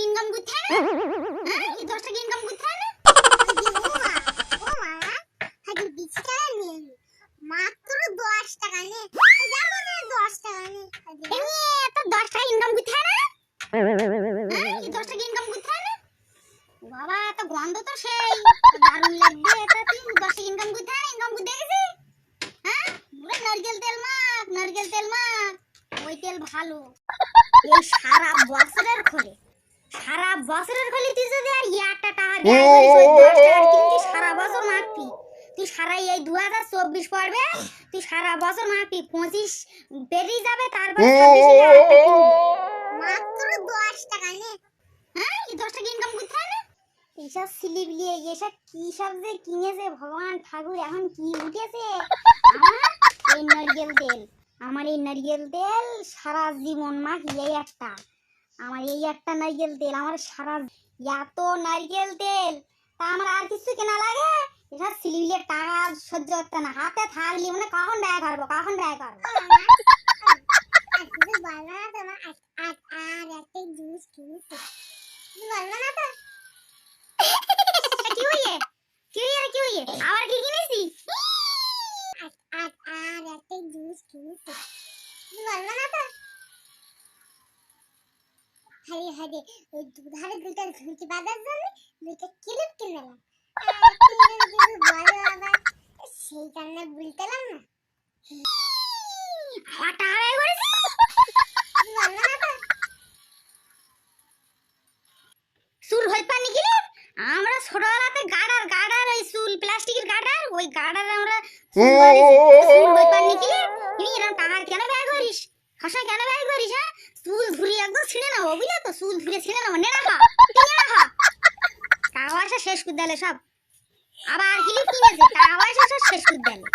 Income করতে হয় না? হ্যাঁ, এই 10 টাকা ইনকাম করতে হয় না? মাত্র 10 টাকা নে, দেখো না 10 টাকা নে, তো 10 টাকা ইনকাম করতে হয় না? হ্যাঁ, এই 10 টাকা ইনকাম করতে হয় না? বাবা তো গন্ধ তো সেই দারুণ লাগবে। এটা তুই 10 টাকা ইনকাম করতে হয় না? ইনকাম করতে গেছি? হ্যাঁ, পুরো নারকেল তেল মাখ, নারকেল তেল মাখ, ওই তেল ভালো। এই সারা বছরের খোলে, সারা বছরের খোলে তুই যদি আর একটা টাকা ব্যয় করিস ওই 10 টাকার কিনতি সারা বছর মাখবি। তুই সারা এই 2024 পড়বে, তুই সারা বছর মাখবি, 25 পেরিয়ে যাবে, তারপর 26 এ একটা কিনবি। মাত্র 10 টাকা নে, হ্যাঁ, এই 10 টাকা ইনকাম করতে হয় না? এইসব সিলিবিলি এসব কি সব যে কিনেছে ভগবান ঠাকুর, এখন কি উঠেছে আমার এই নারকেল তেল। আমার এই নারকেল তেল সারা জীবন মাখি, এই একটা, আমার এই একটা নারকেল তেল আমার সারা, এত নারকেল তেল তা আমার আর কিছু কেনা লাগে? এসব সিলিবিলির টাকা সহ্য করতে না, হাতে থাকলে মানে কখন ব্যয় করবো, কখন ব্যয় করবো। আর একটা জিনিস কিনেছি, বলবো না তো? কি হইয়ে কি হইয়ে কি হইয়ে আবার কি কিনেছি? আর একটা জিনিস কিনেছি, বলবো না তো? হারে হারে, ওই দুধারে দুইটা ঝুঁকি বাঁধার জন্য দুইটা ক্লিপ কিনলাম। বলো আবার, সেই কারণে বলতেলাম না। আমার টাকা ব্যয় করেছি, বলবো না তো? চুল হইতে পানি কিনে আমরা ছোটবেলাতে গাডার গাডার ওই চুল প্লাস্টিকের গাডার, ওই গাডার আমরা চুল হইতে পানি কিনে এরকম টাকা কেন ব্যয় করিস? হাসা কেন ব্যয় করিস? হ্যাঁ, চুল ধুরি একদম ছিঁড়ে নাও, বুঝলে তো? চুল ধুরে ছিঁড়ে নাও, নে রাখা টাকা পয়সা শেষ করে দিলে সব, আবার ক্লিপ কিনেছে, টাকা পয়সা সব শেষ করে দিলে।